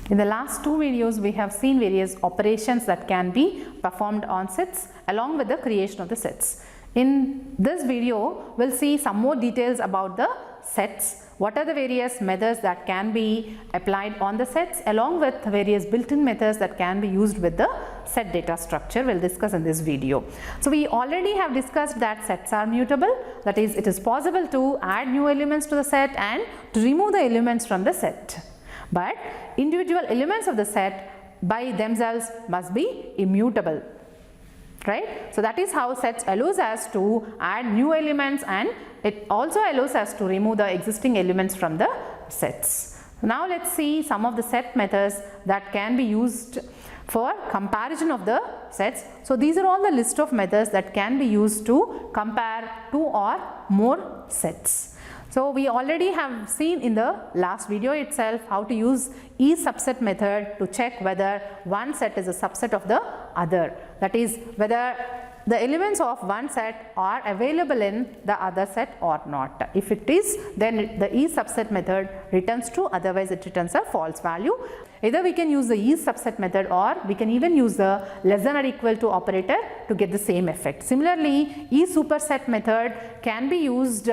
In the last two videos, we have seen various operations that can be performed on sets along with the creation of the sets. In this video, we'll see some more details about the sets. What are the various methods that can be applied on the sets along with various built-in methods that can be used with the set data structure we'll discuss in this video. So we already have discussed that sets are mutable, that is, it is possible to add new elements to the set and to remove the elements from the set. But individual elements of the set by themselves must be immutable. Right? So that is how sets allows us to add new elements, and it also allows us to remove the existing elements from the sets. Now let's see some of the set methods that can be used for comparison of the sets. So these are all the list of methods that can be used to compare two or more sets. So we already have seen in the last video itself how to use e-subset method to check whether one set is a subset of the other. That is, whether the elements of one set are available in the other set or not. If it is, then the e-subset method returns true, otherwise it returns a false value. Either we can use the e-subset method or we can even use the less than or equal to operator to get the same effect. Similarly, e-superset method can be used,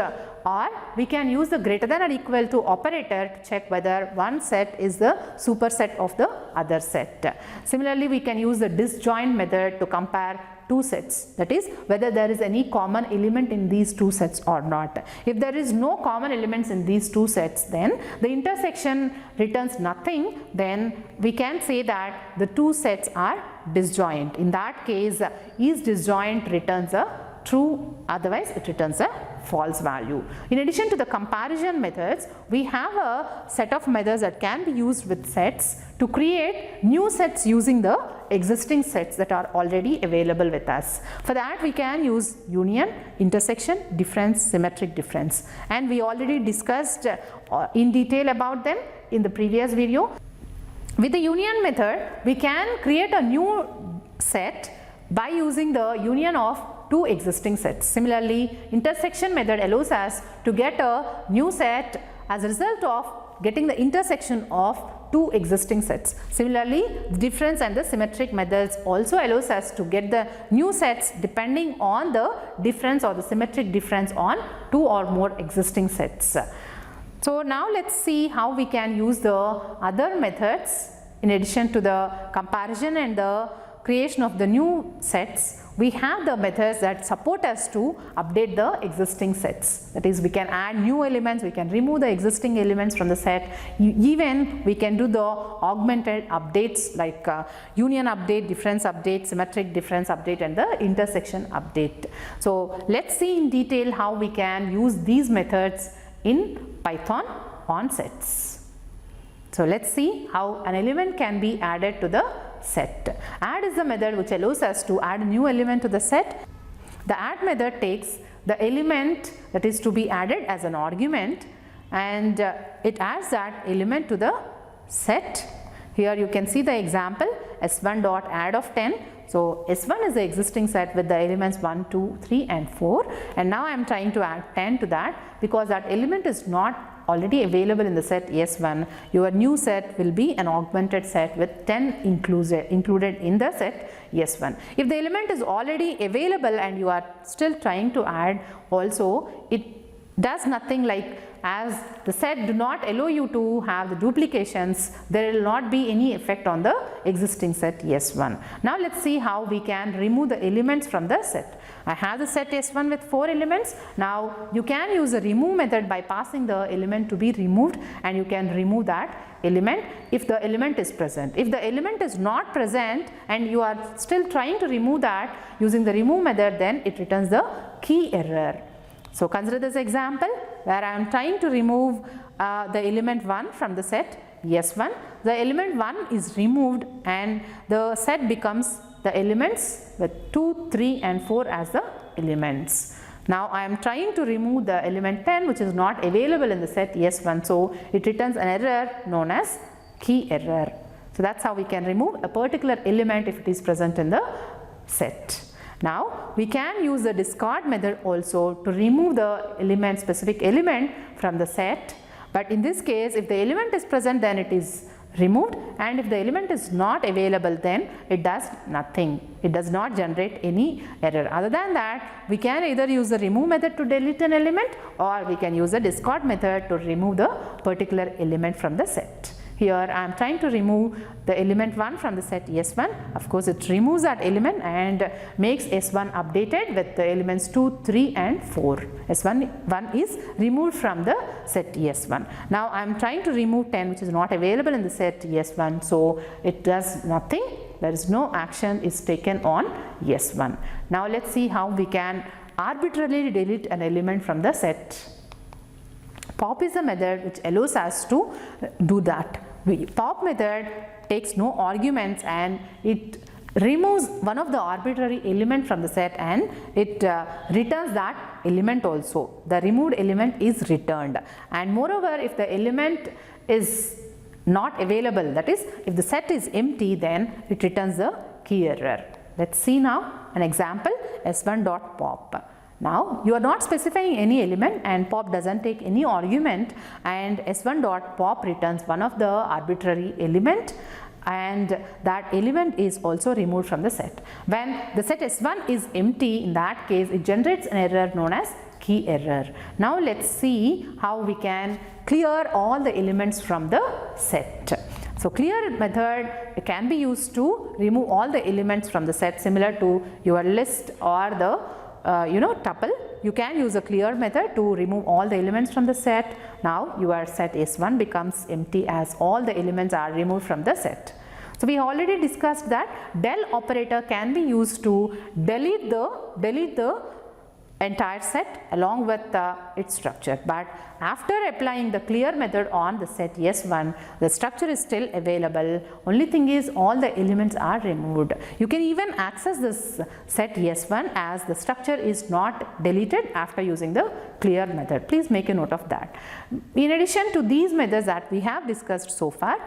or we can use the greater than or equal to operator to check whether one set is the superset of the other set. Similarly, we can use the disjoint method to compare two sets, that is, whether there is any common element in these two sets or not. If there is no common elements in these two sets, then the intersection returns nothing, then we can say that the two sets are disjoint. In that case, each disjoint returns a true, otherwise it returns a false value. In addition to the comparison methods, we have a set of methods that can be used with sets to create new sets using the existing sets that are already available with us. For that, we can use union, intersection, difference, symmetric difference, and we already discussed in detail about them in the previous video. With the union method, we can create a new set by using the union of two existing sets. Similarly, intersection method allows us to get a new set as a result of getting the intersection of two existing sets. Similarly, the difference and the symmetric methods also allows us to get the new sets depending on the difference or the symmetric difference on two or more existing sets. So now let's see how we can use the other methods in addition to the comparison and the creation of the new sets. We have the methods that support us to update the existing sets. That is, we can add new elements, we can remove the existing elements from the set. Even we can do the augmented updates like union update, difference update, symmetric difference update, and the intersection update. So let's see in detail how we can use these methods in Python on sets. So let's see how an element can be added to the set. Add is the method which allows us to add a new element to the set. The add method takes the element that is to be added as an argument, and it adds that element to the set. Here you can see the example, s1 dot add of 10. So S1 is the existing set with the elements 1, 2, 3 and 4, and now I am trying to add 10 to that because that element is not already available in the set S1. Your new set will be an augmented set with 10 included in the set S1. If the element is already available and you are still trying to add also, it does nothing, like as the set do not allow you to have the duplications, there will not be any effect on the existing set S1. Now let's see how we can remove the elements from the set. I have the set S1 with 4 elements. Now you can use the remove method by passing the element to be removed, and you can remove that element if the element is present. If the element is not present and you are still trying to remove that using the remove method, then it returns the key error. So consider this example where I am trying to remove the element 1 from the set S1. The element 1 is removed and the set becomes the elements with 2, 3 and 4 as the elements. Now I am trying to remove the element 10 which is not available in the set S1. So it returns an error known as key error. So that's how we can remove a particular element if it is present in the set. Now we can use the discard method also to remove the element, specific element from the set But in this case, if the element is present, then it is removed, and if the element is not available, then it does nothing. It does not generate any error. Other than that, we can either use the remove method to delete an element, or we can use the discard method to remove the particular element from the set. Here I am trying to remove the element 1 from the set S1. Of course, it removes that element and makes S1 updated with the elements 2, 3 and 4. S1 is removed from the set S1. Now I am trying to remove 10, which is not available in the set S1, so it does nothing. There is no action is taken on S1. Now let's see how we can arbitrarily delete an element from the set. Pop is a method which allows us to do that. Pop method takes no arguments and it removes one of the arbitrary element from the set, and it returns that element also. The removed element is returned, and moreover, if the element is not available, that is, if the set is empty, then it returns the key error. Let's see now an example, s1.pop. Now you are not specifying any element and pop doesn't take any argument, and s1.pop returns one of the arbitrary element, and that element is also removed from the set. When the set S1 is empty, in that case it generates an error known as key error. Now let's see how we can clear all the elements from the set. So clear method can be used to remove all the elements from the set, similar to your list or the tuple. You can use a clear method to remove all the elements from the set. Now your set S1 becomes empty as all the elements are removed from the set. So we already discussed that del operator can be used to delete the entire set along with its structure, but after applying the clear method on the set S1, the structure is still available. Only thing is, all the elements are removed. You can even access this set S1 as the structure is not deleted after using the clear method. Please make a note of that. In addition to these methods that we have discussed so far,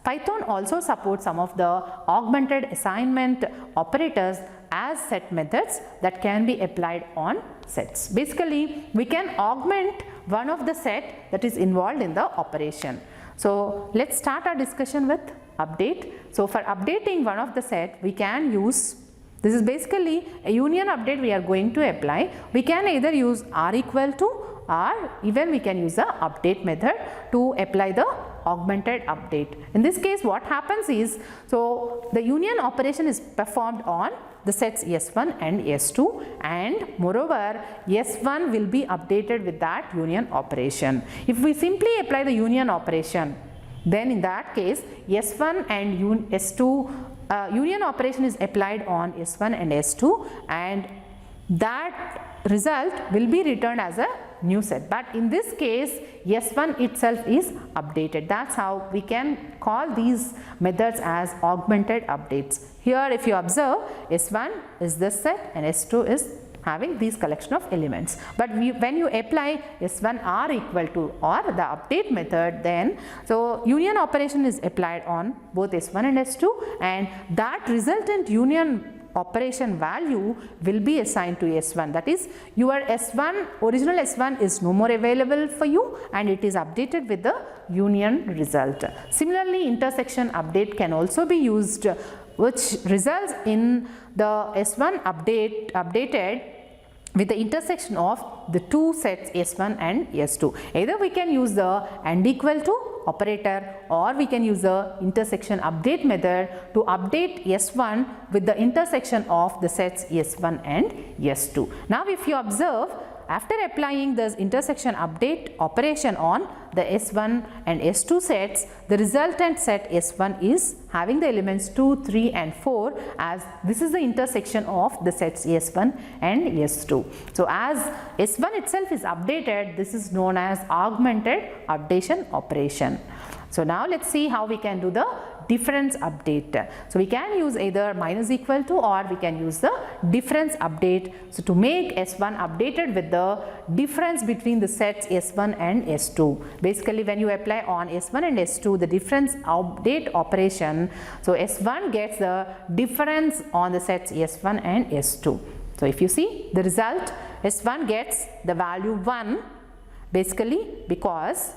Python also supports some of the augmented assignment operators as set methods that can be applied on sets. Basically, we can augment one of the set that is involved in the operation. So let's start our discussion with update. So for updating one of the set, we can use, this is basically a union update we are going to apply. We can either use r equal to, or even we can use the update method to apply the augmented update. In this case, what happens is, so the union operation is performed on the sets S1 and S2, and moreover S1 will be updated with that union operation. If we simply apply the union operation, then in that case S1 and S2 union operation is applied on S1 and S2, and that result will be returned as a new set. But in this case, S1 itself is updated. That's how we can call these methods as augmented updates. Here if you observe, S1 is this set and S2 is having these collection of elements. But when you apply S1 r equal to or the update method, then so union operation is applied on both S1 and S2, and that resultant union operation value will be assigned to S1. That is, your S1, original S1 is no more available for you, and it is updated with the union result. Similarly, intersection update can also be used, which results in the S1 updated with the intersection of the two sets S1 and S2. Either we can use the and equal to operator, or we can use the intersection update method to update S1 with the intersection of the sets S1 and S2. Now if you observe, after applying this intersection update operation on the S1 and S2 sets, the resultant set S1 is having the elements 2, 3 and 4, as this is the intersection of the sets S1 and S2. So as S1 itself is updated, this is known as augmented updation operation. So now let's see how we can do the difference update. So we can use either minus equal to, or we can use the difference update. So to make S1 updated with the difference between the sets S1 and S2. Basically, when you apply on S1 and S2 the difference update operation, so S1 gets the difference on the sets S1 and S2. So if you see the result, S1 gets the value 1, basically because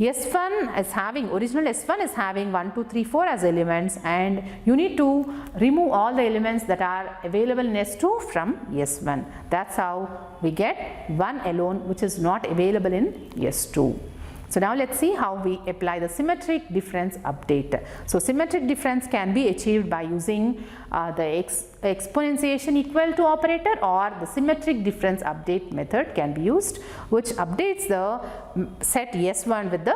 S1 is having, original S1 is having 1, 2, 3, 4 as elements, and you need to remove all the elements that are available in S2 from S1. That's how we get 1 alone which is not available in S2. So now let's see how we apply the symmetric difference update. So symmetric difference can be achieved by using the exponentiation equal to operator, or the symmetric difference update method can be used, which updates the set S1 with the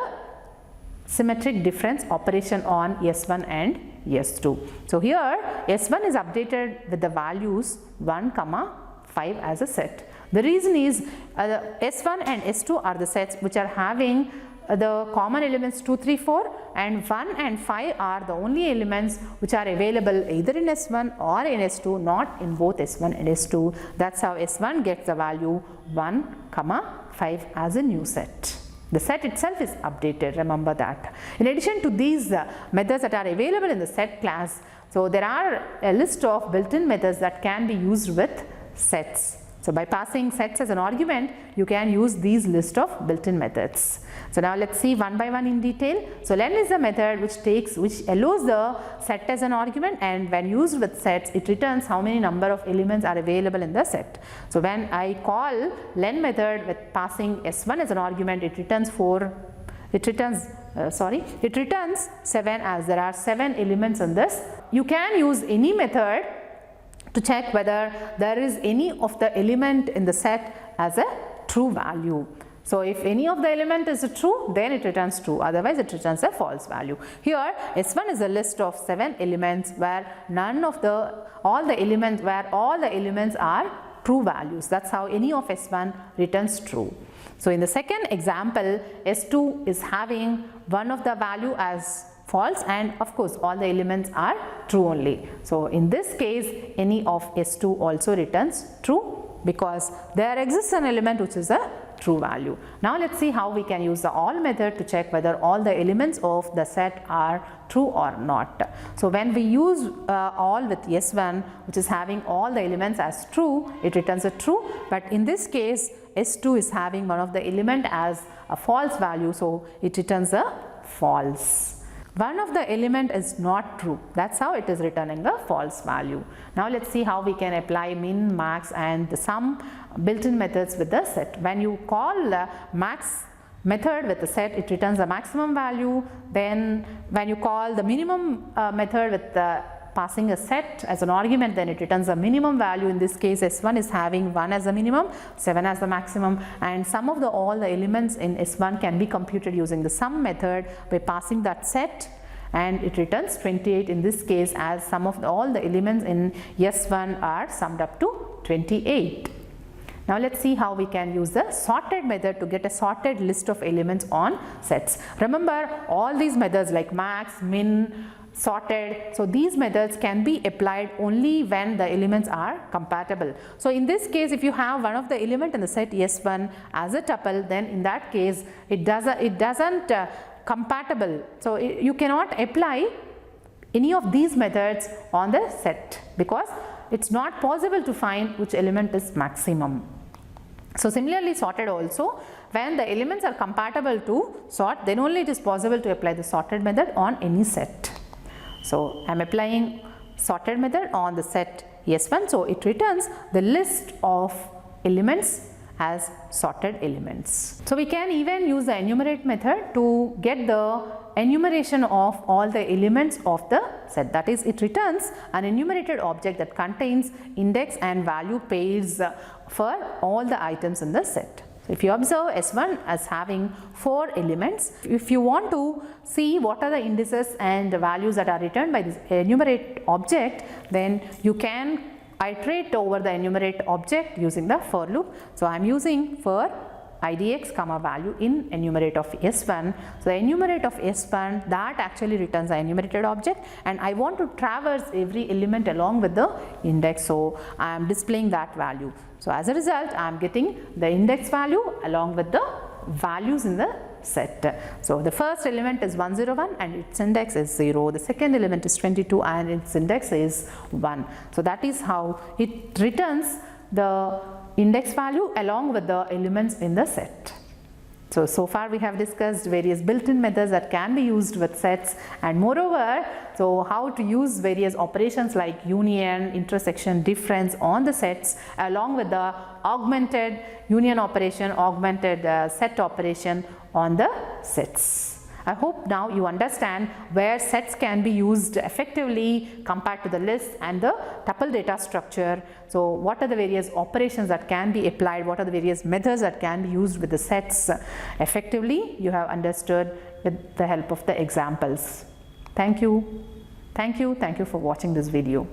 symmetric difference operation on S1 and S2. So here S1 is updated with the values 1, 5 as a set. The reason is S1 and S2 are the sets which are having the common elements 2, 3, 4, and 1 and 5 are the only elements which are available either in S1 or in S2, not in both S1 and S2. That's how S1 gets the value 1, 5 as a new set. The set itself is updated, remember that. In addition to these methods that are available in the set class, so there are a list of built-in methods that can be used with sets. So by passing sets as an argument, you can use these list of built-in methods. So now let's see one by one in detail. So len is a method which allows the set as an argument, and when used with sets, it returns how many number of elements are available in the set. So when I call len method with passing S1 as an argument, it returns 7, as there are 7 elements in this. You can use any method to check whether there is any of the element in the set as a true value. So if any of the element is true, then it returns true, otherwise it returns a false value. Here S1 is a list of 7 elements where all the elements are true values. That's how any of S1 returns true. So in the second example, S2 is having one of the value as false, and of course all the elements are true only. So in this case, any of S2 also returns true, because there exists an element which is a true value. Now let's see how we can use the all method to check whether all the elements of the set are true or not. So when we use all with S1, which is having all the elements as true, it returns a true, but in this case S2 is having one of the element as a false value, so it returns a false. One of the element is not true, that's how it is returning a false value. Now let's see how we can apply min, max and the sum built-in methods with the set. When you call the max method with the set, it returns the maximum value. Then when you call the minimum method with the passing a set as an argument, then it returns a minimum value. In this case, S1 is having 1 as the minimum, 7 as the maximum, and sum of all the elements in S1 can be computed using the sum method by passing that set, and it returns 28 in this case, as sum of all the elements in S1 are summed up to 28. Now let's see how we can use the sorted method to get a sorted list of elements on sets. Remember, all these methods like max, min, sorted, so these methods can be applied only when the elements are compatible. So in this case, if you have one of the element in the set S1 as a tuple, then in that case it doesn't compatible. So you cannot apply any of these methods on the set, because it's not possible to find which element is maximum. So similarly, sorted also, when the elements are compatible to sort, then only it is possible to apply the sorted method on any set. So I am applying sorted method on the set S1, so it returns the list of elements as sorted elements. So we can even use the enumerate method to get the enumeration of all the elements of the set. That is, it returns an enumerated object that contains index and value pairs for all the items in the set. So if you observe S1 as having 4 elements, if you want to see what are the indices and the values that are returned by this enumerate object, then you can iterate over the enumerate object using the for loop. So I am using for idx comma value in enumerate of S1. So the enumerate of S1 that actually returns the enumerated object, and I want to traverse every element along with the index, so I am displaying that value. So as a result, I am getting the index value along with the values in the set. So the first element is 101 and its index is 0. The second element is 22 and its index is 1. So that is how it returns the index value along with the elements in the set. So far we have discussed various built-in methods that can be used with sets, and moreover, so how to use various operations like union, intersection, difference on the sets, along with the augmented union operation, augmented set operation on the sets. I hope now you understand where sets can be used effectively compared to the list and the tuple data structure. So what are the various operations that can be applied, what are the various methods that can be used with the sets effectively, you have understood with the help of the examples. Thank you. Thank you for watching this video.